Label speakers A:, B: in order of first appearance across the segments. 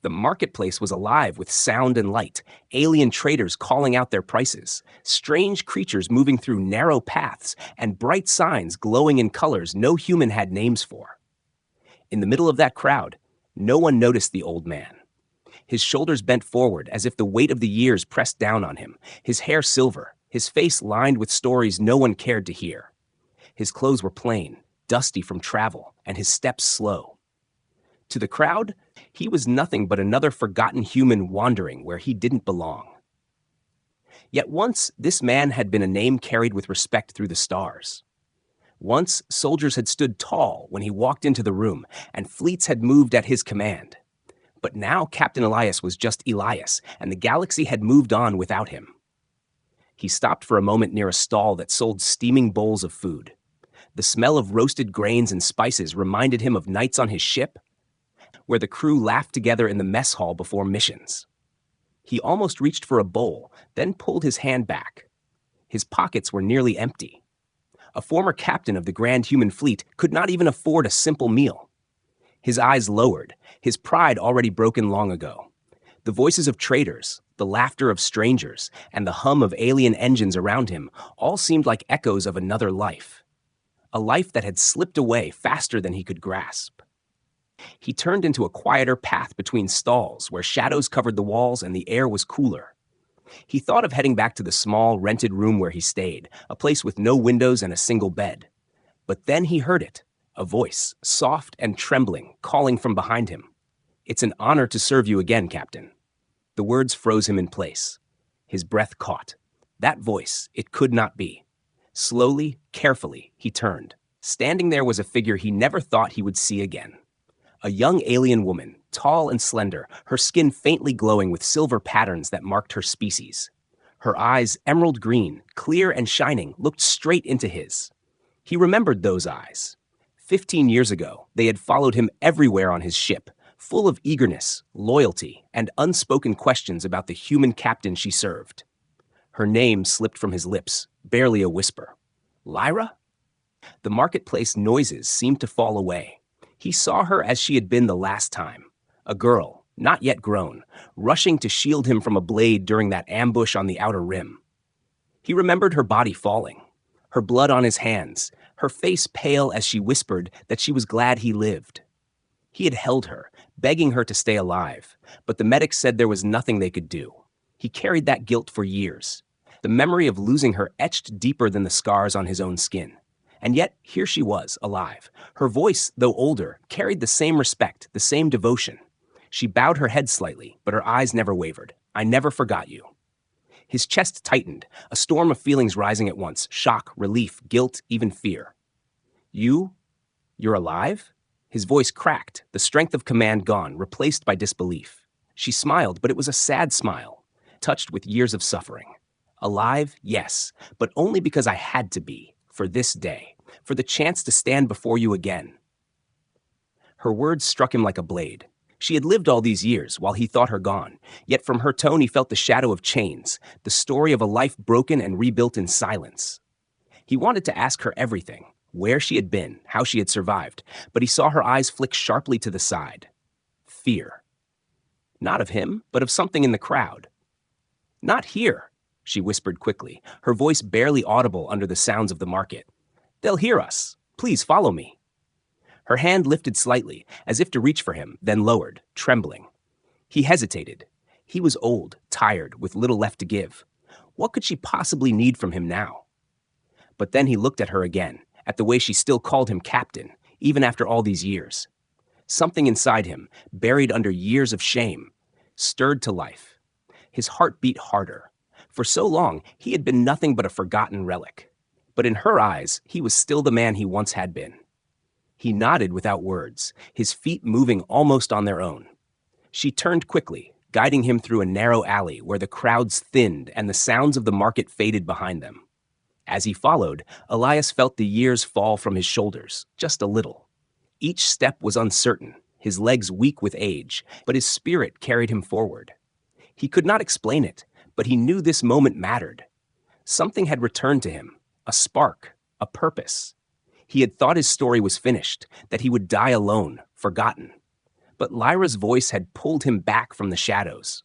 A: The marketplace was alive with sound and light, alien traders calling out their prices, strange creatures moving through narrow paths, and bright signs glowing in colors no human had names for. In the middle of that crowd, no one noticed the old man. His shoulders bent forward as if the weight of the years pressed down on him, his hair silver, his face lined with stories no one cared to hear. His clothes were plain, dusty from travel, and his steps slow. To the crowd, he was nothing but another forgotten human wandering where he didn't belong. Yet once, this man had been a name carried with respect through the stars. Once, soldiers had stood tall when he walked into the room, and fleets had moved at his command. But now Captain Elias was just Elias, and the galaxy had moved on without him. He stopped for a moment near a stall that sold steaming bowls of food. The smell of roasted grains and spices reminded him of nights on his ship, where the crew laughed together in the mess hall before missions. He almost reached for a bowl, then pulled his hand back. His pockets were nearly empty. A former captain of the Grand Human Fleet could not even afford a simple meal. His eyes lowered, his pride already broken long ago. The voices of traders, the laughter of strangers, and the hum of alien engines around him all seemed like echoes of another life. A life that had slipped away faster than he could grasp. He turned into a quieter path between stalls where shadows covered the walls and the air was cooler. He thought of heading back to the small, rented room where he stayed, a place with no windows and a single bed. But then he heard it, a voice, soft and trembling, calling from behind him. "It's an honor to serve you again, Captain." The words froze him in place. His breath caught. That voice, it could not be. Slowly, carefully, he turned. Standing there was a figure he never thought he would see again. A young alien woman, tall and slender, her skin faintly glowing with silver patterns that marked her species. Her eyes, emerald green, clear and shining, looked straight into his. He remembered those eyes. 15 years ago, they had followed him everywhere on his ship, full of eagerness, loyalty, and unspoken questions about the human captain she served. Her name slipped from his lips, barely a whisper. Lyra? The marketplace noises seemed to fall away. He saw her as she had been the last time, a girl, not yet grown, rushing to shield him from a blade during that ambush on the outer rim. He remembered her body falling, her blood on his hands, her face pale as she whispered that she was glad he lived. He had held her, begging her to stay alive, but the medics said there was nothing they could do. He carried that guilt for years, the memory of losing her etched deeper than the scars on his own skin. And yet, here she was, alive. Her voice, though older, carried the same respect, the same devotion. She bowed her head slightly, but her eyes never wavered. "I never forgot you." His chest tightened, a storm of feelings rising at once, shock, relief, guilt, even fear. You're alive?" His voice cracked, the strength of command gone, replaced by disbelief. She smiled, but it was a sad smile, touched with years of suffering. Alive, yes, but only because I had to be, for this day, for the chance to stand before you again. Her words struck him like a blade. She had lived all these years while he thought her gone, yet from her tone he felt the shadow of chains, the story of a life broken and rebuilt in silence. He wanted to ask her everything, where she had been, how she had survived, but he saw her eyes flick sharply to the side. Fear. Not of him, but of something in the crowd. "Not here," she whispered quickly, her voice barely audible under the sounds of the market. "They'll hear us. Please follow me." Her hand lifted slightly, as if to reach for him, then lowered, trembling. He hesitated. He was old, tired, with little left to give. What could she possibly need from him now? But then he looked at her again, at the way she still called him captain, even after all these years. Something inside him, buried under years of shame, stirred to life. His heart beat harder. For so long, he had been nothing but a forgotten relic. But in her eyes, he was still the man he once had been. He nodded without words, his feet moving almost on their own. She turned quickly, guiding him through a narrow alley where the crowds thinned and the sounds of the market faded behind them. As he followed, Elias felt the years fall from his shoulders, just a little. Each step was uncertain, his legs weak with age, but his spirit carried him forward. He could not explain it, but he knew this moment mattered. Something had returned to him, a spark, a purpose. He had thought his story was finished, that he would die alone, forgotten. But Lyra's voice had pulled him back from the shadows.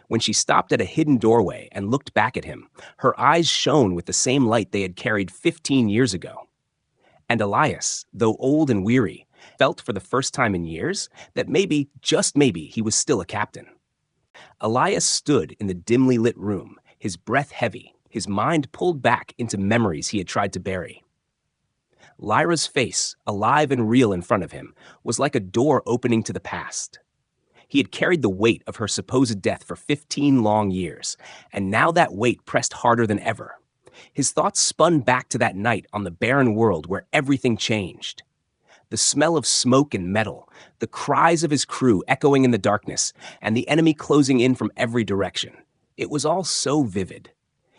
A: When she stopped at a hidden doorway and looked back at him, her eyes shone with the same light they had carried 15 years ago. And Elias, though old and weary, felt for the first time in years that maybe, just maybe, he was still a captain. Elias stood in the dimly lit room, his breath heavy, his mind pulled back into memories he had tried to bury. Lyra's face, alive and real in front of him, was like a door opening to the past. He had carried the weight of her supposed death for 15 long years, and now that weight pressed harder than ever. His thoughts spun back to that night on the barren world where everything changed. The smell of smoke and metal, the cries of his crew echoing in the darkness, and the enemy closing in from every direction. It was all so vivid.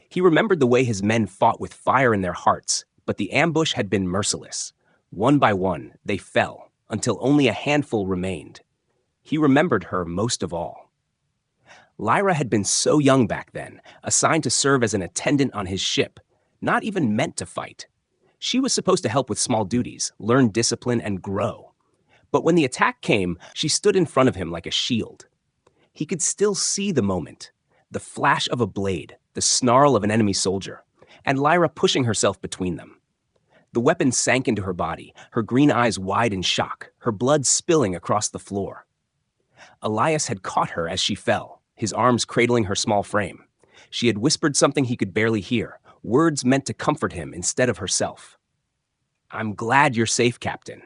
A: He remembered the way his men fought with fire in their hearts, but the ambush had been merciless. One by one, they fell, until only a handful remained. He remembered her most of all. Lyra had been so young back then, assigned to serve as an attendant on his ship, not even meant to fight. She was supposed to help with small duties, learn discipline, and grow. But when the attack came, she stood in front of him like a shield. He could still see the moment, the flash of a blade, the snarl of an enemy soldier, and Lyra pushing herself between them. The weapon sank into her body, her green eyes wide in shock, her blood spilling across the floor. Elias had caught her as she fell, his arms cradling her small frame. She had whispered something he could barely hear, words meant to comfort him instead of herself. "I'm glad you're safe, Captain."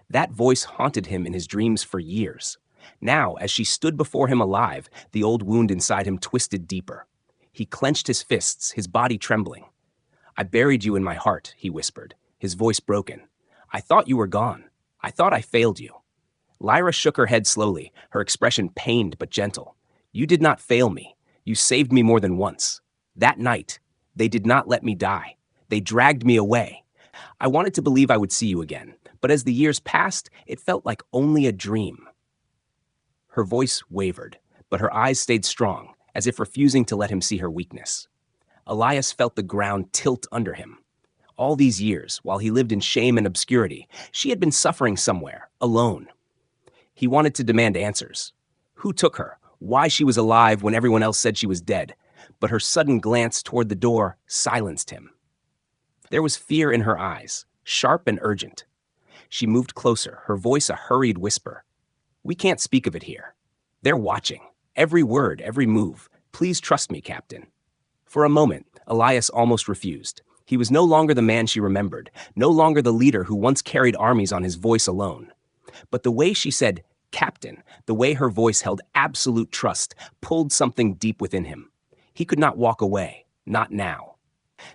A: That voice haunted him in his dreams for years. Now, as she stood before him alive, the old wound inside him twisted deeper. He clenched his fists, his body trembling. "I buried you in my heart," he whispered, his voice broken. "I thought you were gone. I thought I failed you." Lyra shook her head slowly, her expression pained but gentle. "You did not fail me. You saved me more than once. That night, they did not let me die. They dragged me away. I wanted to believe I would see you again, but as the years passed, it felt like only a dream." Her voice wavered, but her eyes stayed strong, as if refusing to let him see her weakness. Elias felt the ground tilt under him. All these years, while he lived in shame and obscurity, she had been suffering somewhere, alone. He wanted to demand answers. Who took her? Why she was alive when everyone else said she was dead? But her sudden glance toward the door silenced him. There was fear in her eyes, sharp and urgent. She moved closer, her voice a hurried whisper. "We can't speak of it here. They're watching. Every word, every move. Please trust me, Captain." For a moment, Elias almost refused. He was no longer the man she remembered, no longer the leader who once carried armies on his voice alone. But the way she said, "Captain," the way her voice held absolute trust, pulled something deep within him. He could not walk away, not now.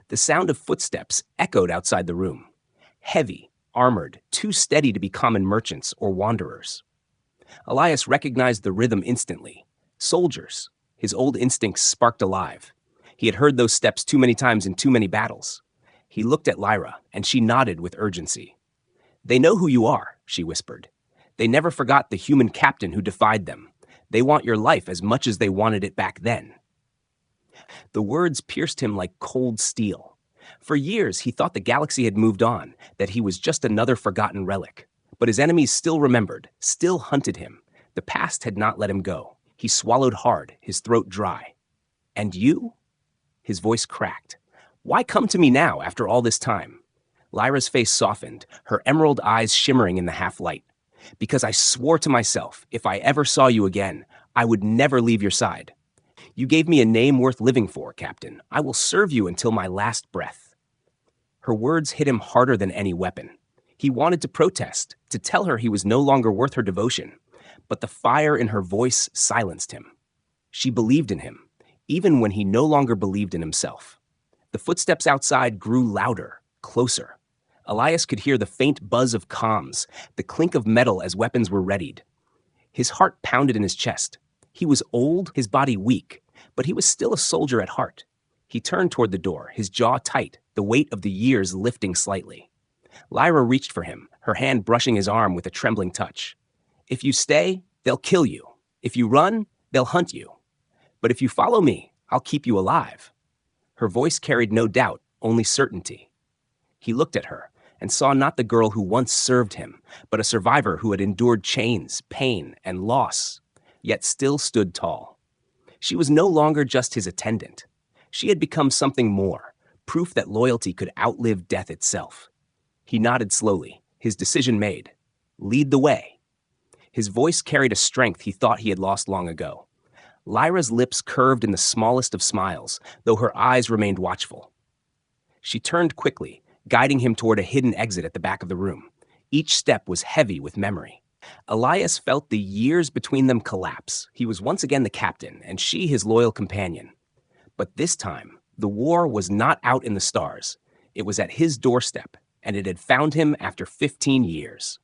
A: The sound of footsteps echoed outside the room. Heavy, armored, too steady to be common merchants or wanderers. Elias recognized the rhythm instantly. Soldiers. His old instincts sparked alive. He had heard those steps too many times in too many battles. He looked at Lyra, and she nodded with urgency. "They know who you are," she whispered. "They never forgot the human captain who defied them. They want your life as much as they wanted it back then." The words pierced him like cold steel. For years, he thought the galaxy had moved on, that he was just another forgotten relic. But his enemies still remembered, still hunted him. The past had not let him go. He swallowed hard, his throat dry. "And you?" His voice cracked. "Why come to me now, after all this time?" Lyra's face softened, her emerald eyes shimmering in the half-light. "Because I swore to myself, if I ever saw you again, I would never leave your side. You gave me a name worth living for, Captain. I will serve you until my last breath." Her words hit him harder than any weapon. He wanted to protest, to tell her he was no longer worth her devotion, but the fire in her voice silenced him. She believed in him, even when he no longer believed in himself. The footsteps outside grew louder, closer. Elias could hear the faint buzz of comms, the clink of metal as weapons were readied. His heart pounded in his chest. He was old, his body weak, but he was still a soldier at heart. He turned toward the door, his jaw tight, the weight of the years lifting slightly. Lyra reached for him, her hand brushing his arm with a trembling touch. "If you stay, they'll kill you. If you run, they'll hunt you. But if you follow me, I'll keep you alive." Her voice carried no doubt, only certainty. He looked at her, and saw not the girl who once served him, but a survivor who had endured chains, pain, and loss, yet still stood tall. She was no longer just his attendant. She had become something more, proof that loyalty could outlive death itself. He nodded slowly, his decision made. Lead the way. His voice carried a strength he thought he had lost long ago. Lyra's lips curved in the smallest of smiles, though her eyes remained watchful. She turned quickly, guiding him toward a hidden exit at the back of the room. Each step was heavy with memory. Elias felt the years between them collapse. He was once again the captain, and she his loyal companion. But this time, the war was not out in the stars. It was at his doorstep, and it had found him after 15 years.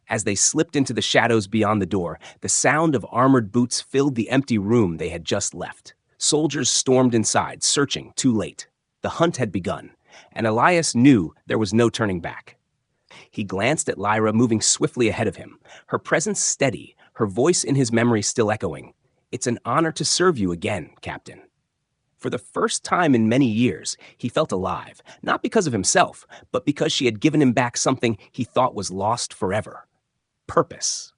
A: As they slipped into the shadows beyond the door, the sound of armored boots filled the empty room they had just left. Soldiers stormed inside, searching too late. The hunt had begun, and Elias knew there was no turning back. He glanced at Lyra moving swiftly ahead of him, her presence steady, her voice in his memory still echoing. "It's an honor to serve you again, Captain." For the first time in many years, he felt alive, not because of himself, but because she had given him back something he thought was lost forever. Purpose.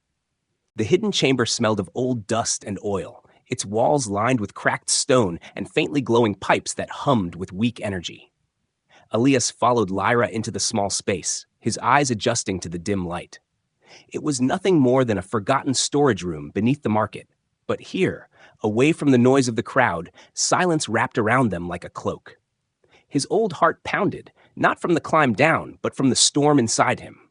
A: The hidden chamber smelled of old dust and oil, its walls lined with cracked stone and faintly glowing pipes that hummed with weak energy. Elias followed Lyra into the small space, his eyes adjusting to the dim light. It was nothing more than a forgotten storage room beneath the market, but here, away from the noise of the crowd, silence wrapped around them like a cloak. His old heart pounded, not from the climb down, but from the storm inside him.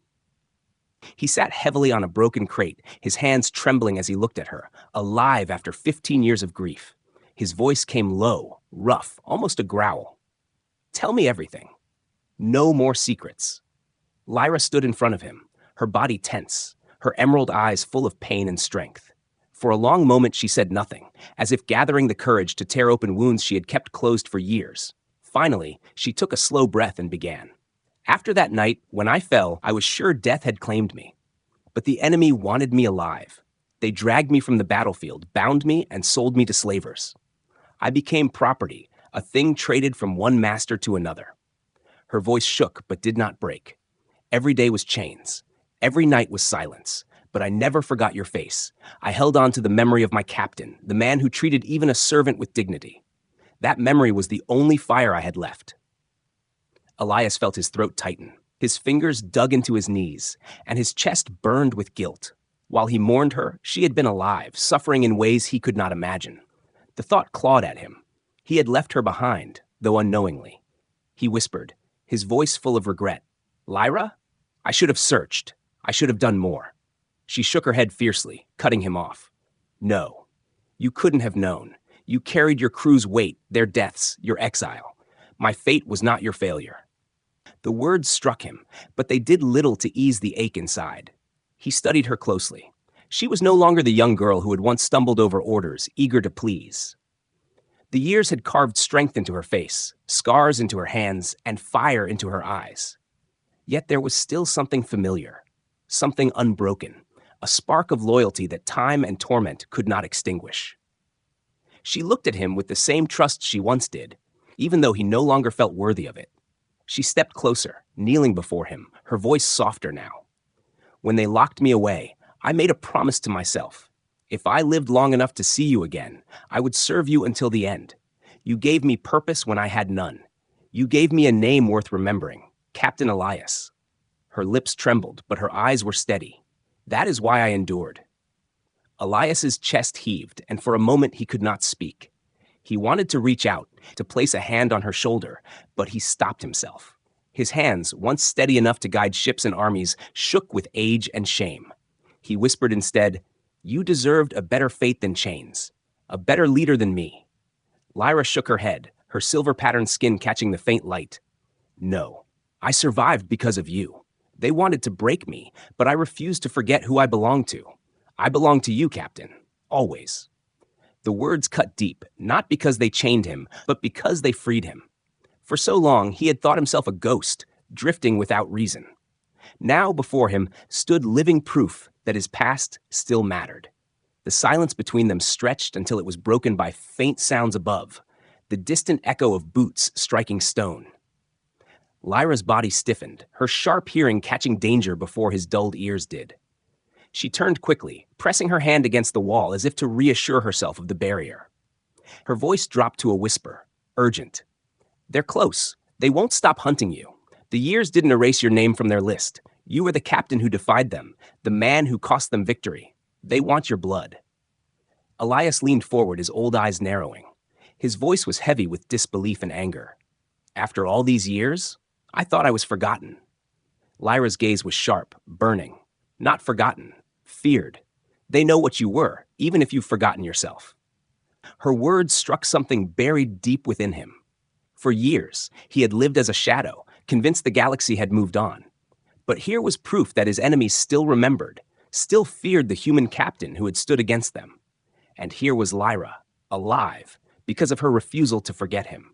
A: He sat heavily on a broken crate, his hands trembling as he looked at her, alive after 15 years of grief. His voice came low, rough, almost a growl. "Tell me everything. No more secrets." Lyra stood in front of him, her body tense, her emerald eyes full of pain and strength. For a long moment she said nothing, as if gathering the courage to tear open wounds she had kept closed for years. Finally, she took a slow breath and began. "After that night, when I fell, I was sure death had claimed me. But the enemy wanted me alive. They dragged me from the battlefield, bound me, and sold me to slavers. I became property, a thing traded from one master to another." Her voice shook but did not break. "Every day was chains. Every night was silence. But I never forgot your face. I held on to the memory of my captain, the man who treated even a servant with dignity. That memory was the only fire I had left." Elias felt his throat tighten. His fingers dug into his knees, and his chest burned with guilt. While he mourned her, she had been alive, suffering in ways he could not imagine. The thought clawed at him. He had left her behind, though unknowingly. He whispered, his voice full of regret, "Lyra, I should have searched. I should have done more." She shook her head fiercely, cutting him off. "No, you couldn't have known. You carried your crew's weight, their deaths, your exile. My fate was not your failure." The words struck him, but they did little to ease the ache inside. He studied her closely. She was no longer the young girl who had once stumbled over orders, eager to please. The years had carved strength into her face, scars into her hands, and fire into her eyes. Yet there was still something familiar, something unbroken, a spark of loyalty that time and torment could not extinguish. She looked at him with the same trust she once did, even though he no longer felt worthy of it. She stepped closer, kneeling before him, her voice softer now. "When they locked me away, I made a promise to myself. If I lived long enough to see you again, I would serve you until the end. You gave me purpose when I had none. You gave me a name worth remembering, Captain Elias." Her lips trembled, but her eyes were steady. "That is why I endured." Elias's chest heaved, and for a moment he could not speak. He wanted to reach out, to place a hand on her shoulder, but he stopped himself. His hands, once steady enough to guide ships and armies, shook with age and shame. He whispered instead, "You deserved a better fate than chains, a better leader than me." Lyra shook her head, her silver-patterned skin catching the faint light. "No, I survived because of you. They wanted to break me, but I refused to forget who I belonged to. I belong to you, Captain, always." The words cut deep, not because they chained him, but because they freed him. For so long, he had thought himself a ghost, drifting without reason. Now, before him, stood living proof that his past still mattered. The silence between them stretched until it was broken by faint sounds above, the distant echo of boots striking stone. Lyra's body stiffened, her sharp hearing catching danger before his dulled ears did. She turned quickly, pressing her hand against the wall as if to reassure herself of the barrier. Her voice dropped to a whisper, urgent. "They're close. They won't stop hunting you. The years didn't erase your name from their list. You were the captain who defied them, the man who cost them victory. They want your blood." Elias leaned forward, his old eyes narrowing. His voice was heavy with disbelief and anger. "After all these years? I thought I was forgotten." Lyra's gaze was sharp, burning. "Not forgotten. Feared. They know what you were, even if you've forgotten yourself." Her words struck something buried deep within him. For years, he had lived as a shadow, convinced the galaxy had moved on. But here was proof that his enemies still remembered, still feared the human captain who had stood against them. And here was Lyra, alive, because of her refusal to forget him.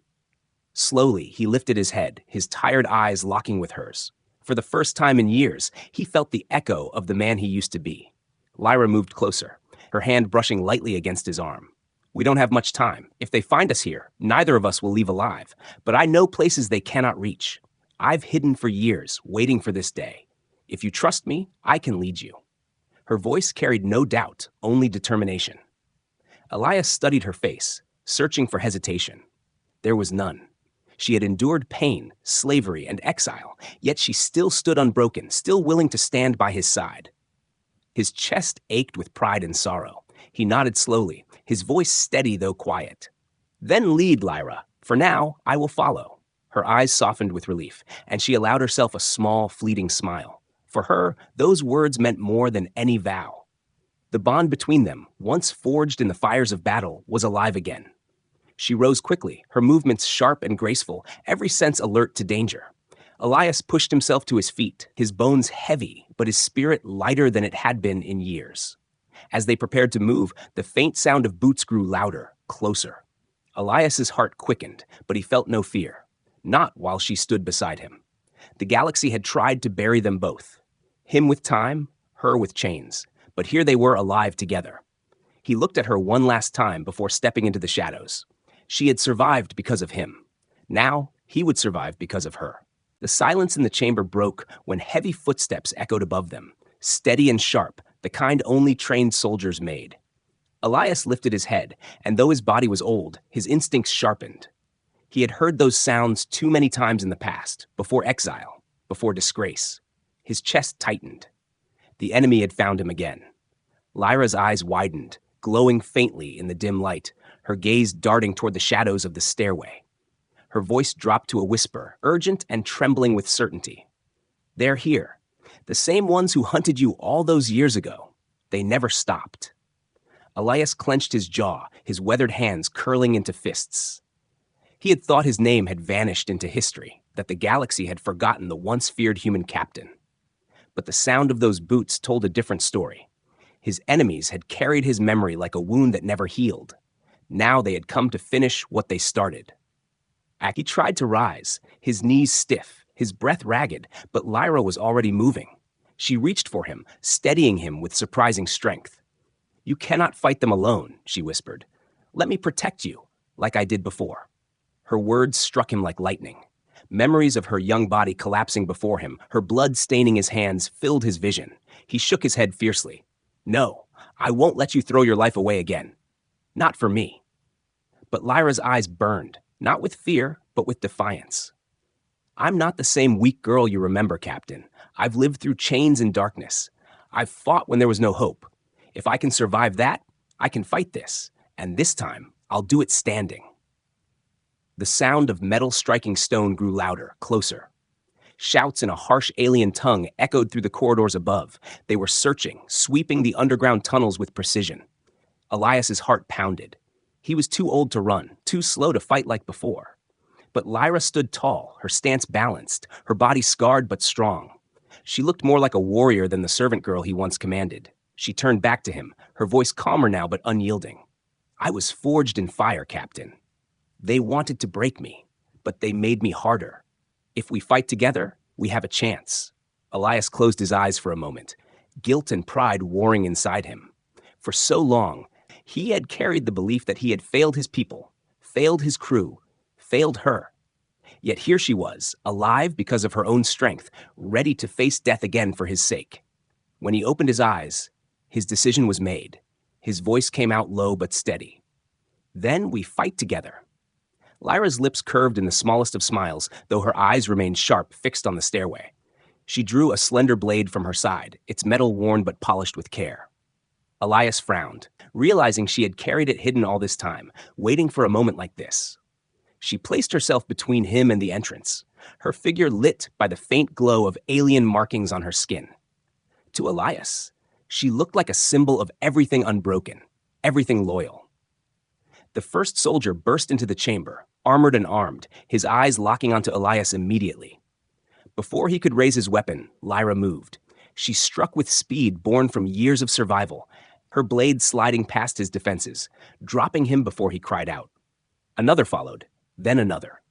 A: Slowly, he lifted his head, his tired eyes locking with hers. For the first time in years, he felt the echo of the man he used to be. Lyra moved closer, her hand brushing lightly against his arm. "We don't have much time. If they find us here, neither of us will leave alive. But I know places they cannot reach. I've hidden for years, waiting for this day. If you trust me, I can lead you." Her voice carried no doubt, only determination. Elias studied her face, searching for hesitation. There was none. She had endured pain, slavery, and exile, yet she still stood unbroken, still willing to stand by his side. His chest ached with pride and sorrow. He nodded slowly, his voice steady though quiet. "Then lead, Lyra. For now, I will follow." Her eyes softened with relief, and she allowed herself a small, fleeting smile. For her, those words meant more than any vow. The bond between them, once forged in the fires of battle, was alive again. She rose quickly, her movements sharp and graceful, every sense alert to danger. Elias pushed himself to his feet, his bones heavy, but his spirit lighter than it had been in years. As they prepared to move, the faint sound of boots grew louder, closer. Elias's heart quickened, but he felt no fear. Not while she stood beside him. The galaxy had tried to bury them both. Him with time, her with chains. But here they were alive together. He looked at her one last time before stepping into the shadows. She had survived because of him. Now, he would survive because of her. The silence in the chamber broke when heavy footsteps echoed above them, steady and sharp, the kind only trained soldiers made. Elias lifted his head, and though his body was old, his instincts sharpened. He had heard those sounds too many times in the past, before exile, before disgrace. His chest tightened. The enemy had found him again. Lyra's eyes widened, glowing faintly in the dim light, her gaze darting toward the shadows of the stairway. Her voice dropped to a whisper, urgent and trembling with certainty. "They're here. The same ones who hunted you all those years ago. They never stopped." Elias clenched his jaw, his weathered hands curling into fists. He had thought his name had vanished into history, that the galaxy had forgotten the once feared human captain. But the sound of those boots told a different story. His enemies had carried his memory like a wound that never healed. Now they had come to finish what they started. He tried to rise, his knees stiff, his breath ragged, but Lyra was already moving. She reached for him, steadying him with surprising strength. "You cannot fight them alone," she whispered. "Let me protect you, like I did before." Her words struck him like lightning. Memories of her young body collapsing before him, her blood staining his hands, filled his vision. He shook his head fiercely. "No, I won't let you throw your life away again. Not for me." But Lyra's eyes burned, not with fear, but with defiance. "I'm not the same weak girl you remember, Captain. I've lived through chains and darkness. I've fought when there was no hope. If I can survive that, I can fight this. And this time, I'll do it standing." The sound of metal striking stone grew louder, closer. Shouts in a harsh alien tongue echoed through the corridors above. They were searching, sweeping the underground tunnels with precision. Elias's heart pounded. He was too old to run, too slow to fight like before. But Lyra stood tall, her stance balanced, her body scarred but strong. She looked more like a warrior than the servant girl he once commanded. She turned back to him, her voice calmer now but unyielding. "I was forged in fire, Captain. They wanted to break me, but they made me harder. If we fight together, we have a chance." Elias closed his eyes for a moment, guilt and pride warring inside him. For so long, he had carried the belief that he had failed his people, failed his crew, failed her. Yet here she was, alive because of her own strength, ready to face death again for his sake. When he opened his eyes, his decision was made. His voice came out low but steady. "Then we fight together." Lyra's lips curved in the smallest of smiles, though her eyes remained sharp, fixed on the stairway. She drew a slender blade from her side, its metal worn but polished with care. Elias frowned, realizing she had carried it hidden all this time, waiting for a moment like this. She placed herself between him and the entrance, her figure lit by the faint glow of alien markings on her skin. To Elias, she looked like a symbol of everything unbroken, everything loyal. The first soldier burst into the chamber, armored and armed, his eyes locking onto Elias immediately. Before he could raise his weapon, Lyra moved. She struck with speed born from years of survival, her blade sliding past his defenses, dropping him before he cried out. Another followed, then another.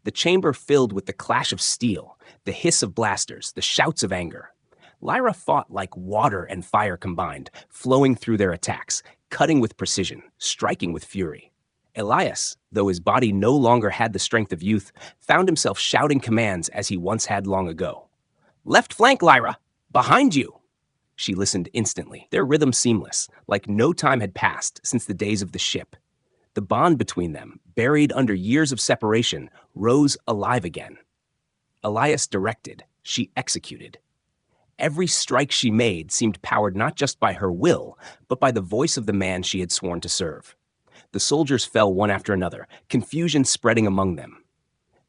A: The chamber filled with the clash of steel, the hiss of blasters, the shouts of anger. Lyra fought like water and fire combined, flowing through their attacks, cutting with precision, striking with fury. Elias, though his body no longer had the strength of youth, found himself shouting commands as he once had long ago. "Left flank, Lyra! Behind you!" She listened instantly, their rhythm seamless, like no time had passed since the days of the ship. The bond between them, buried under years of separation, rose alive again. Elias directed, she executed. Every strike she made seemed powered not just by her will, but by the voice of the man she had sworn to serve. The soldiers fell one after another, confusion spreading among them.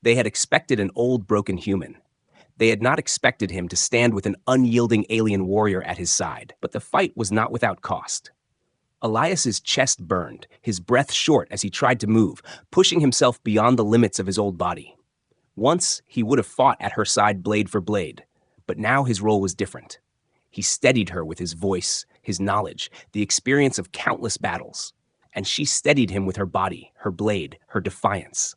A: They had expected an old, broken human. They had not expected him to stand with an unyielding alien warrior at his side, but the fight was not without cost. Elias's chest burned, his breath short as he tried to move, pushing himself beyond the limits of his old body. Once, he would have fought at her side blade for blade, but now his role was different. He steadied her with his voice, his knowledge, the experience of countless battles, and she steadied him with her body, her blade, her defiance.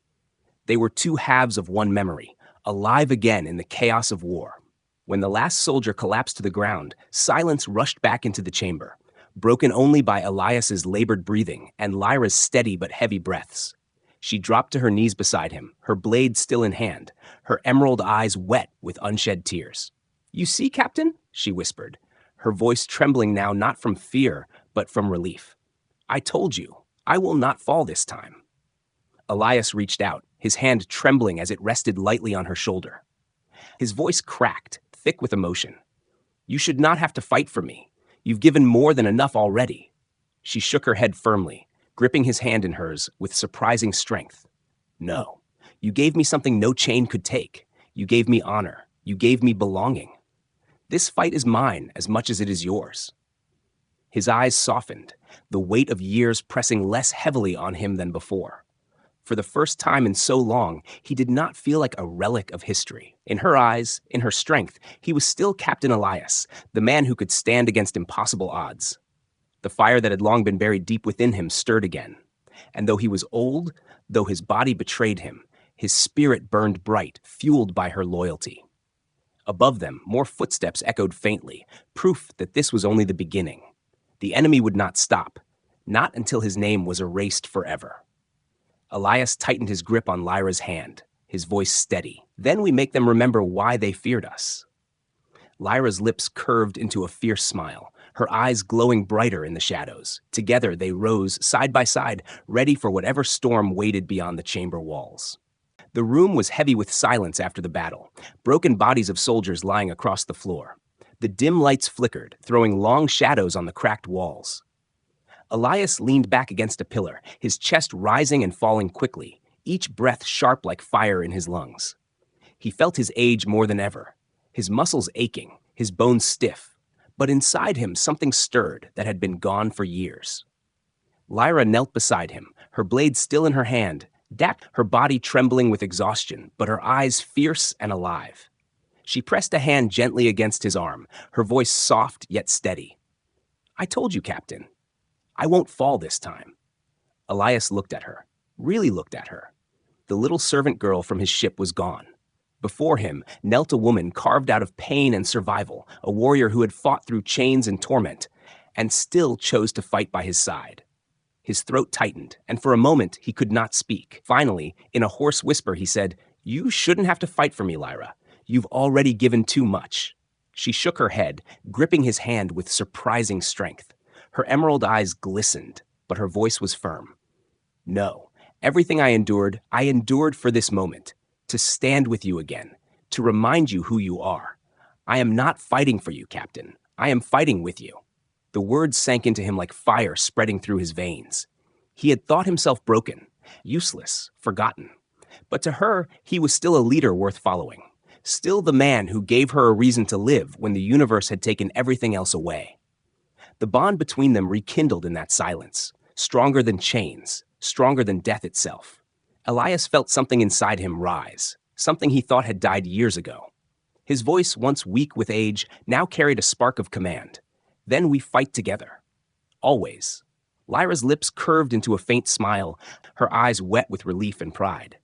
A: They were two halves of one memory, alive again in the chaos of war. When the last soldier collapsed to the ground, silence rushed back into the chamber, broken only by Elias's labored breathing and Lyra's steady but heavy breaths. She dropped to her knees beside him, her blade still in hand, her emerald eyes wet with unshed tears. "You see, Captain?" she whispered, her voice trembling now not from fear, but from relief. "I told you, I will not fall this time." Elias reached out, his hand trembling as it rested lightly on her shoulder. His voice cracked, thick with emotion. "You should not have to fight for me. You've given more than enough already." She shook her head firmly, gripping his hand in hers with surprising strength. "No, you gave me something no chain could take. You gave me honor. You gave me belonging. This fight is mine as much as it is yours." His eyes softened, the weight of years pressing less heavily on him than before. For the first time in so long, he did not feel like a relic of history. In her eyes, in her strength, he was still Captain Elias, the man who could stand against impossible odds. The fire that had long been buried deep within him stirred again. And though he was old, though his body betrayed him, his spirit burned bright, fueled by her loyalty. Above them, more footsteps echoed faintly, proof that this was only the beginning. The enemy would not stop, not until his name was erased forever. Elias tightened his grip on Lyra's hand, his voice steady. "Then we make them remember why they feared us." Lyra's lips curved into a fierce smile, her eyes glowing brighter in the shadows. Together they rose, side by side, ready for whatever storm waited beyond the chamber walls. The room was heavy with silence after the battle, broken bodies of soldiers lying across the floor. The dim lights flickered, throwing long shadows on the cracked walls. Elias leaned back against a pillar, his chest rising and falling quickly, each breath sharp like fire in his lungs. He felt his age more than ever, his muscles aching, his bones stiff, but inside him something stirred that had been gone for years. Lyra knelt beside him, her blade still in her hand, her body trembling with exhaustion, but her eyes fierce and alive. She pressed a hand gently against his arm, her voice soft yet steady. "I told you, Captain. I won't fall this time." Elias looked at her, really looked at her. The little servant girl from his ship was gone. Before him knelt a woman carved out of pain and survival, a warrior who had fought through chains and torment, and still chose to fight by his side. His throat tightened, and for a moment he could not speak. Finally, in a hoarse whisper, he said, You shouldn't have to fight for me, Lyra. You've already given too much. She shook her head, gripping his hand with surprising strength. Her emerald eyes glistened, but her voice was firm. No, everything I endured for this moment, to stand with you again, to remind you who you are. I am not fighting for you, Captain. I am fighting with you. The words sank into him like fire spreading through his veins. He had thought himself broken, useless, forgotten. But to her, he was still a leader worth following. Still the man who gave her a reason to live when the universe had taken everything else away. The bond between them rekindled in that silence, stronger than chains, stronger than death itself. Elias felt something inside him rise, something he thought had died years ago. His voice, once weak with age, now carried a spark of command. Then we fight together. Always. Lyra's lips curved into a faint smile, her eyes wet with relief and pride.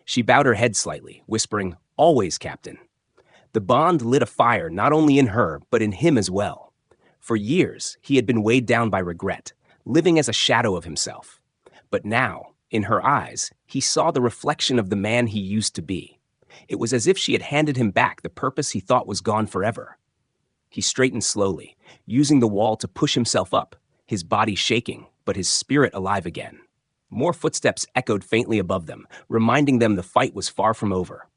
A: She bowed her head slightly, whispering, "Always, Captain." The bond lit a fire not only in her, but in him as well. For years, he had been weighed down by regret, living as a shadow of himself. But now, in her eyes, he saw the reflection of the man he used to be. It was as if she had handed him back the purpose he thought was gone forever. He straightened slowly, using the wall to push himself up, his body shaking, but his spirit alive again. More footsteps echoed faintly above them, reminding them the fight was far from over.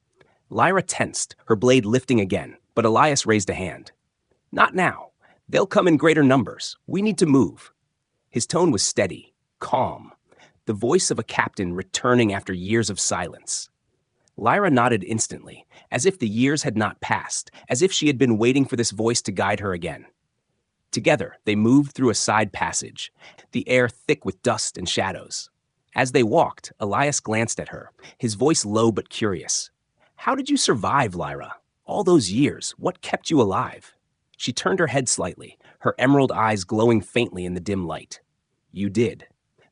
A: Lyra tensed, her blade lifting again, but Elias raised a hand. "Not now. They'll come in greater numbers. We need to move." His tone was steady, calm, the voice of a captain returning after years of silence. Lyra nodded instantly, as if the years had not passed, as if she had been waiting for this voice to guide her again. Together, they moved through a side passage, the air thick with dust and shadows. As they walked, Elias glanced at her, his voice low but curious. "How did you survive, Lyra? All those years, what kept you alive?" She turned her head slightly, her emerald eyes glowing faintly in the dim light. "You did.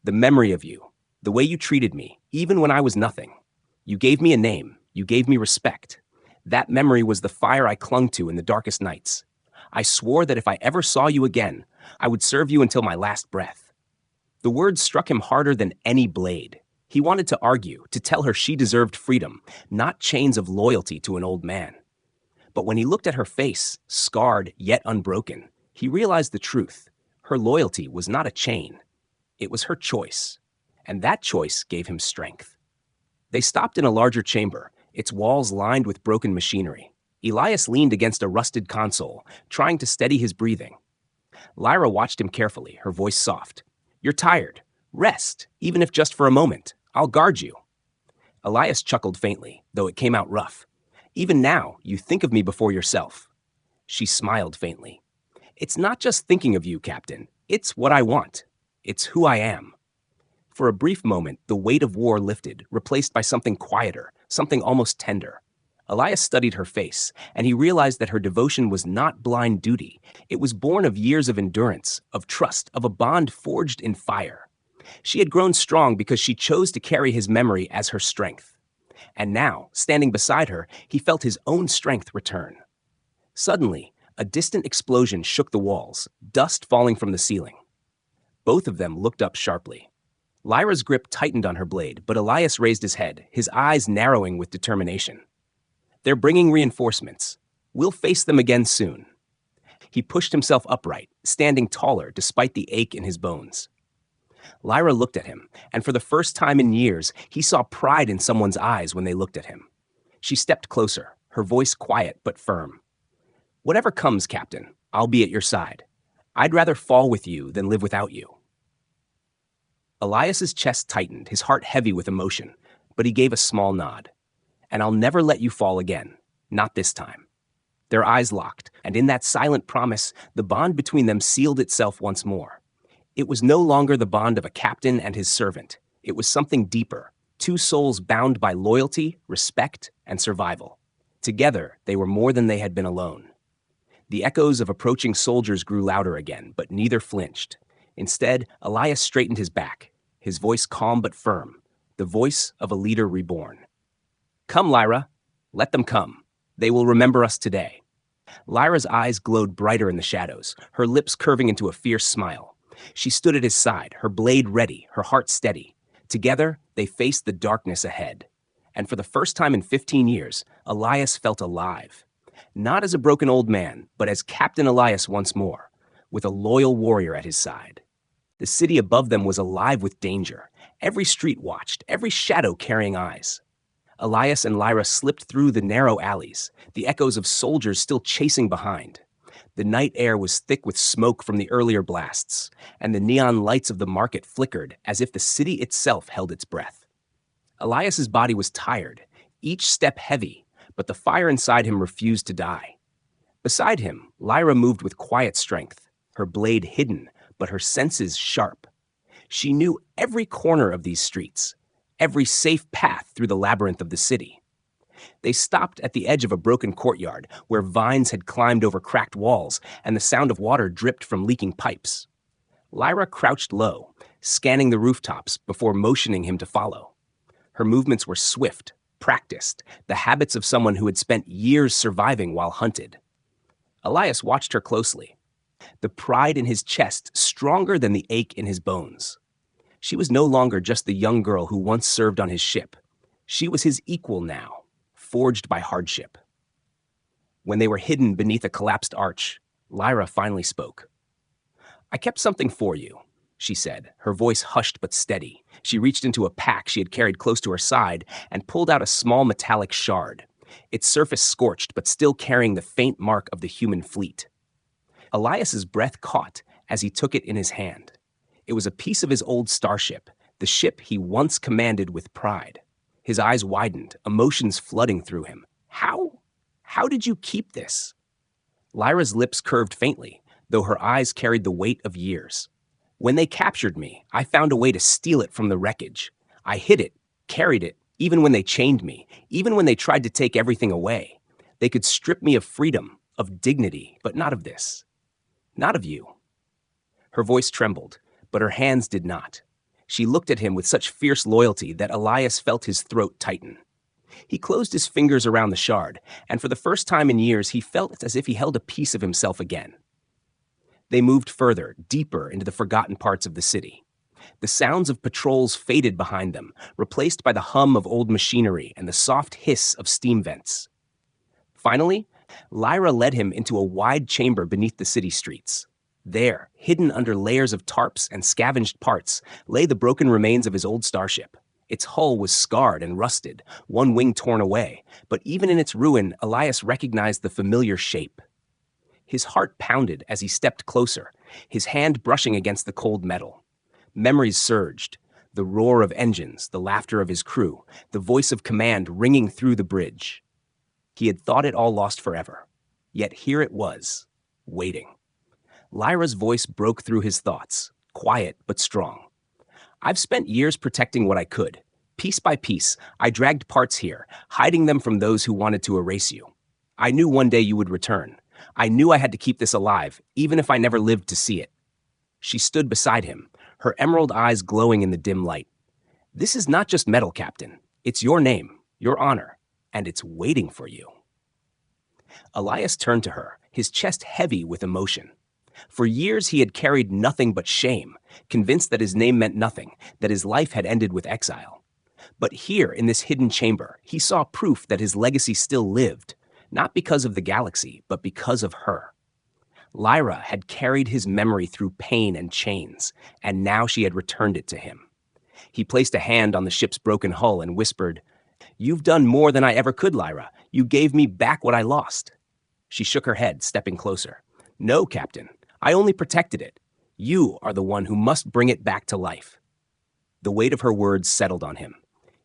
A: The memory of you, the way you treated me, even when I was nothing. You gave me a name, you gave me respect. That memory was the fire I clung to in the darkest nights. I swore that if I ever saw you again, I would serve you until my last breath." The words struck him harder than any blade. He wanted to argue, to tell her she deserved freedom, not chains of loyalty to an old man. But when he looked at her face, scarred yet unbroken, he realized the truth. Her loyalty was not a chain. It was her choice. And that choice gave him strength. They stopped in a larger chamber, its walls lined with broken machinery. Elias leaned against a rusted console, trying to steady his breathing. Lyra watched him carefully, her voice soft. "You're tired. Rest, even if just for a moment. I'll guard you." Elias chuckled faintly, though it came out rough. "Even now, you think of me before yourself." She smiled faintly. "It's not just thinking of you, Captain. It's what I want. It's who I am." For a brief moment, the weight of war lifted, replaced by something quieter, something almost tender. Elias studied her face, and he realized that her devotion was not blind duty. It was born of years of endurance, of trust, of a bond forged in fire. She had grown strong because she chose to carry his memory as her strength. And now, standing beside her, he felt his own strength return. Suddenly, a distant explosion shook the walls, dust falling from the ceiling. Both of them looked up sharply. Lyra's grip tightened on her blade, but Elias raised his head, his eyes narrowing with determination. "They're bringing reinforcements. We'll face them again soon." He pushed himself upright, standing taller despite the ache in his bones. Lyra looked at him, and for the first time in years, he saw pride in someone's eyes when they looked at him. She stepped closer, her voice quiet but firm. "Whatever comes, Captain, I'll be at your side. I'd rather fall with you than live without you." Elias's chest tightened, his heart heavy with emotion, but he gave a small nod. "And I'll never let you fall again. Not this time." Their eyes locked, and in that silent promise, the bond between them sealed itself once more. It was no longer the bond of a captain and his servant. It was something deeper, two souls bound by loyalty, respect, and survival. Together, they were more than they had been alone. The echoes of approaching soldiers grew louder again, but neither flinched. Instead, Elias straightened his back, his voice calm but firm, the voice of a leader reborn. "Come, Lyra. Let them come. They will remember us today." Lyra's eyes glowed brighter in the shadows, her lips curving into a fierce smile. She stood at his side, her blade ready, her heart steady. Together, they faced the darkness ahead. and for the first time in 15 years, Elias felt alive. Not as a broken old man, but as Captain Elias once more, with a loyal warrior at his side. The city above them was alive with danger. Every street watched, every shadow carrying eyes. Elias and Lyra slipped through the narrow alleys, the echoes of soldiers still chasing behind. The night air was thick with smoke from the earlier blasts, and the neon lights of the market flickered as if the city itself held its breath. Elias's body was tired, each step heavy, but the fire inside him refused to die. Beside him, Lyra moved with quiet strength, her blade hidden, but her senses sharp. She knew every corner of these streets, every safe path through the labyrinth of the city. They stopped at the edge of a broken courtyard where vines had climbed over cracked walls and the sound of water dripped from leaking pipes. Lyra crouched low, scanning the rooftops before motioning him to follow. Her movements were swift, practiced, the habits of someone who had spent years surviving while hunted. Elias watched her closely, the pride in his chest stronger than the ache in his bones. She was no longer just the young girl who once served on his ship. She was his equal now, forged by hardship. When they were hidden beneath a collapsed arch, Lyra finally spoke. "I kept something for you," she said, her voice hushed but steady. She reached into a pack she had carried close to her side and pulled out a small metallic shard, its surface scorched but still carrying the faint mark of the human fleet. Elias's breath caught as he took it in his hand. It was a piece of his old starship, the ship he once commanded with pride. His eyes widened, emotions flooding through him. How did you keep this?" Lyra's lips curved faintly, though her eyes carried the weight of years. "When they captured me, I found a way to steal it from the wreckage. I hid it, carried it, even when they chained me, even when they tried to take everything away. They could strip me of freedom, of dignity, but not of this. Not of you." Her voice trembled, but her hands did not. She looked at him with such fierce loyalty that Elias felt his throat tighten. He closed his fingers around the shard, and for the first time in years he felt as if he held a piece of himself again. They moved further, deeper into the forgotten parts of the city. The sounds of patrols faded behind them, replaced by the hum of old machinery and the soft hiss of steam vents. Finally, Lyra led him into a wide chamber beneath the city streets. There, hidden under layers of tarps and scavenged parts, lay the broken remains of his old starship. Its hull was scarred and rusted, one wing torn away, but even in its ruin, Elias recognized the familiar shape. His heart pounded as he stepped closer, his hand brushing against the cold metal. Memories surged, the roar of engines, the laughter of his crew, the voice of command ringing through the bridge. He had thought it all lost forever, yet here it was, waiting. Lyra's voice broke through his thoughts, quiet but strong. "I've spent years protecting what I could. Piece by piece, I dragged parts here, hiding them from those who wanted to erase you. I knew one day you would return. I knew I had to keep this alive, even if I never lived to see it." She stood beside him, her emerald eyes glowing in the dim light. "This is not just metal, Captain. It's your name, your honor, and it's waiting for you." Elias turned to her, his chest heavy with emotion. For years he had carried nothing but shame, convinced that his name meant nothing, that his life had ended with exile. But here, in this hidden chamber, he saw proof that his legacy still lived, not because of the galaxy, but because of her. Lyra had carried his memory through pain and chains, and now she had returned it to him. He placed a hand on the ship's broken hull and whispered, "You've done more than I ever could, Lyra. You gave me back what I lost." She shook her head, stepping closer. "No, Captain. I only protected it. You are the one who must bring it back to life." The weight of her words settled on him.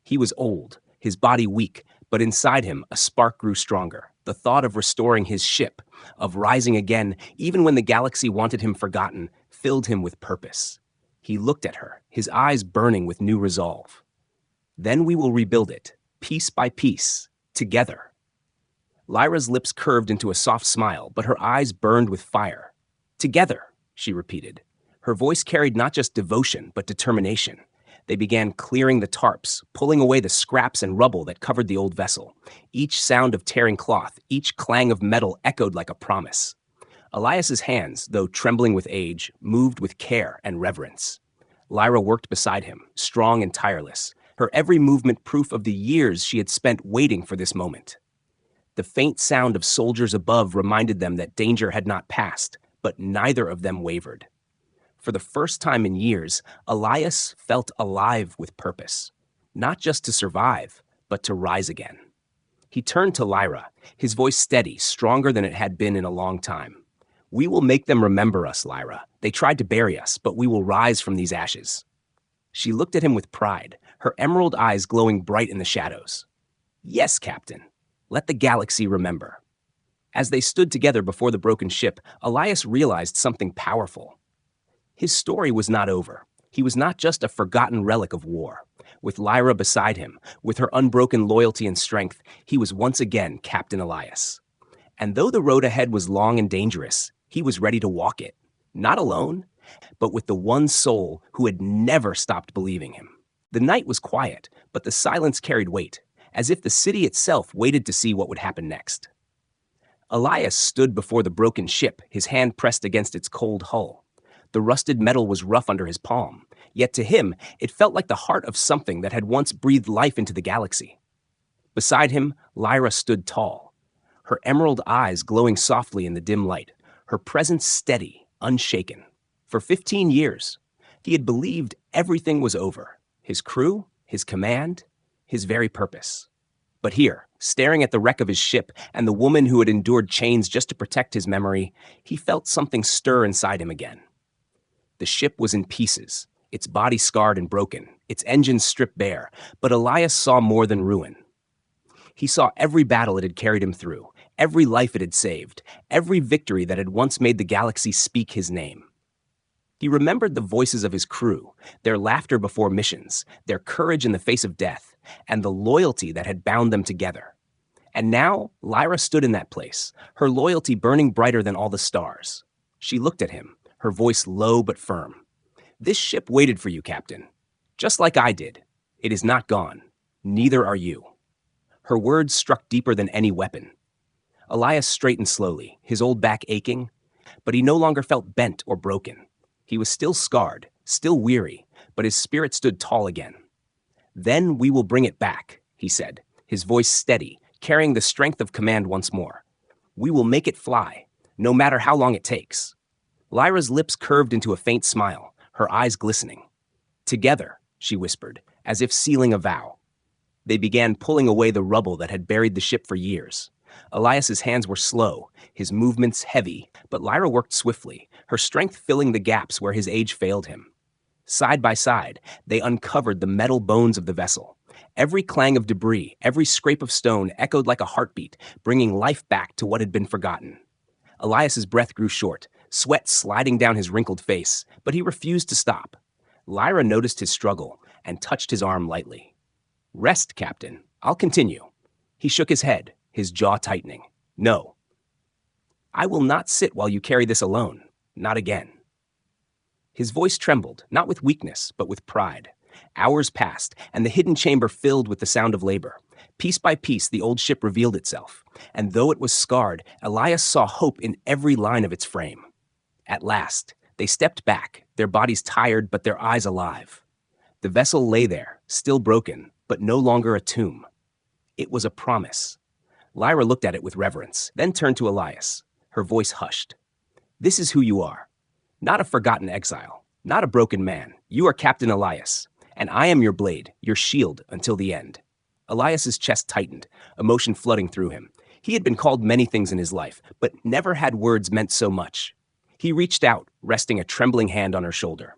A: He was old, his body weak, but inside him a spark grew stronger. The thought of restoring his ship, of rising again, even when the galaxy wanted him forgotten, filled him with purpose. He looked at her, his eyes burning with new resolve. "Then we will rebuild it, piece by piece, together." Lyra's lips curved into a soft smile, but her eyes burned with fire. "Together," she repeated. Her voice carried not just devotion, but determination. They began clearing the tarps, pulling away the scraps and rubble that covered the old vessel. Each sound of tearing cloth, each clang of metal echoed like a promise. Elias's hands, though trembling with age, moved with care and reverence. Lyra worked beside him, strong and tireless, her every movement proof of the years she had spent waiting for this moment. The faint sound of soldiers above reminded them that danger had not passed, but neither of them wavered. For the first time in years, Elias felt alive with purpose, not just to survive, but to rise again. He turned to Lyra, his voice steady, stronger than it had been in a long time. "We will make them remember us, Lyra. They tried to bury us, but we will rise from these ashes." She looked at him with pride, her emerald eyes glowing bright in the shadows. "Yes, Captain. Let the galaxy remember." As they stood together before the broken ship, Elias realized something powerful. His story was not over. He was not just a forgotten relic of war. With Lyra beside him, with her unbroken loyalty and strength, he was once again Captain Elias. And though the road ahead was long and dangerous, he was ready to walk it. Not alone, but with the one soul who had never stopped believing him. The night was quiet, but the silence carried weight, as if the city itself waited to see what would happen next. Elias stood before the broken ship, his hand pressed against its cold hull. The rusted metal was rough under his palm, yet to him it felt like the heart of something that had once breathed life into the galaxy. Beside him, Lyra stood tall, her emerald eyes glowing softly in the dim light, her presence steady, unshaken. For 15 years, he had believed everything was over, his crew, his command, his very purpose. But here, staring at the wreck of his ship and the woman who had endured chains just to protect his memory, he felt something stir inside him again. The ship was in pieces, its body scarred and broken, its engines stripped bare, but Elias saw more than ruin. He saw every battle it had carried him through, every life it had saved, every victory that had once made the galaxy speak his name. He remembered the voices of his crew, their laughter before missions, their courage in the face of death, and the loyalty that had bound them together. And now, Lyra stood in that place, her loyalty burning brighter than all the stars. She looked at him, her voice low but firm. "This ship waited for you, Captain. Just like I did. It is not gone. Neither are you." Her words struck deeper than any weapon. Elias straightened slowly, his old back aching, but he no longer felt bent or broken. He was still scarred, still weary, but his spirit stood tall again. "Then we will bring it back," he said, his voice steady, carrying the strength of command once more. "We will make it fly, no matter how long it takes." Lyra's lips curved into a faint smile, her eyes glistening. "Together," she whispered, as if sealing a vow. They began pulling away the rubble that had buried the ship for years. Elias's hands were slow, his movements heavy, but Lyra worked swiftly, her strength filling the gaps where his age failed him. Side by side, they uncovered the metal bones of the vessel. Every clang of debris, every scrape of stone echoed like a heartbeat, bringing life back to what had been forgotten. Elias's breath grew short, sweat sliding down his wrinkled face, but he refused to stop. Lyra noticed his struggle and touched his arm lightly. "Rest, Captain. I'll continue." He shook his head, his jaw tightening. "No. I will not sit while you carry this alone. Not again." His voice trembled, not with weakness, but with pride. Hours passed, and the hidden chamber filled with the sound of labor. Piece by piece, the old ship revealed itself, and though it was scarred, Elias saw hope in every line of its frame. At last, they stepped back, their bodies tired but their eyes alive. The vessel lay there, still broken, but no longer a tomb. It was a promise. Lyra looked at it with reverence, then turned to Elias, her voice hushed. "This is who you are. Not a forgotten exile, not a broken man. You are Captain Elias, and I am your blade, your shield until the end." Elias's chest tightened, emotion flooding through him. He had been called many things in his life, but never had words meant so much. He reached out, resting a trembling hand on her shoulder.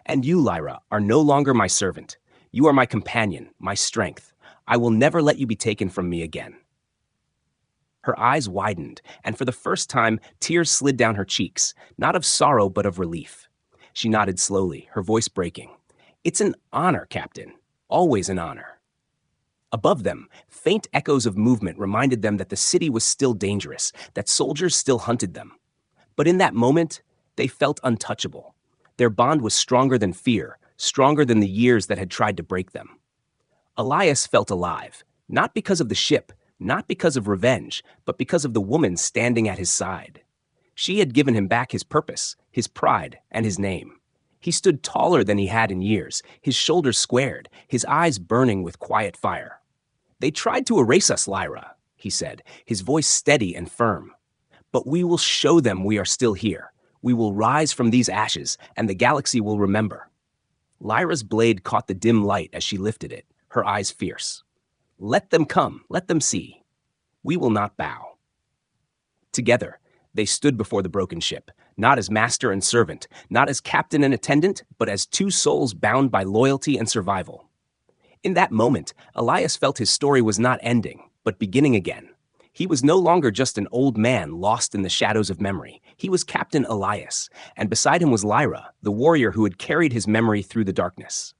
A: "And you, Lyra, are no longer my servant. You are my companion, my strength. I will never let you be taken from me again." Her eyes widened, and for the first time, tears slid down her cheeks, not of sorrow but of relief. She nodded slowly, her voice breaking. "It's an honor, Captain. Always an honor." Above them, faint echoes of movement reminded them that the city was still dangerous, that soldiers still hunted them. But in that moment, they felt untouchable. Their bond was stronger than fear, stronger than the years that had tried to break them. Elias felt alive, not because of the ship, not because of revenge, but because of the woman standing at his side. She had given him back his purpose, his pride, and his name. He stood taller than he had in years, his shoulders squared, his eyes burning with quiet fire. "They tried to erase us, Lyra," he said, his voice steady and firm. "But we will show them we are still here. We will rise from these ashes, and the galaxy will remember." Lyra's blade caught the dim light as she lifted it, her eyes fierce. "Let them come, let them see. We will not bow." Together, they stood before the broken ship, not as master and servant, not as captain and attendant, but as two souls bound by loyalty and survival. In that moment, Elias felt his story was not ending, but beginning again. He was no longer just an old man lost in the shadows of memory. He was Captain Elias, and beside him was Lyra, the warrior who had carried his memory through the darkness.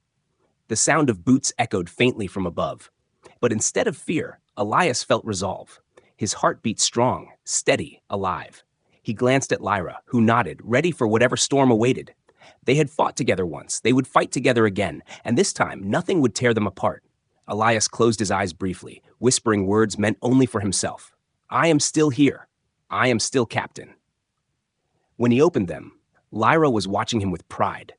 A: The sound of boots echoed faintly from above. But instead of fear, Elias felt resolve. His heart beat strong, steady, alive. He glanced at Lyra, who nodded, ready for whatever storm awaited. They had fought together once, they would fight together again, and this time nothing would tear them apart. Elias closed his eyes briefly, whispering words meant only for himself. "I am still here. I am still captain." When he opened them, Lyra was watching him with pride.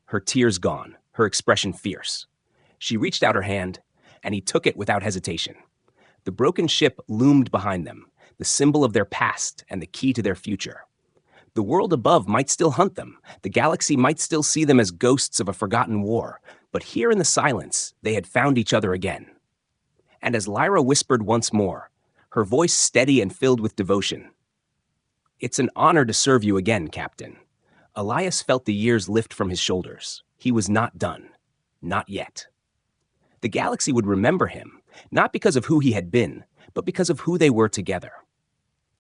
A: Her tears gone, her expression fierce. She reached out her hand, and he took it without hesitation. The broken ship loomed behind them, the symbol of their past and the key to their future. The world above might still hunt them, the galaxy might still see them as ghosts of a forgotten war, but here in the silence, they had found each other again. And as Lyra whispered once more, her voice steady and filled with devotion, "It's an honor to serve you again, Captain." Elias felt the years lift from his shoulders. He was not done. Not yet. The galaxy would remember him, not because of who he had been, but because of who they were together.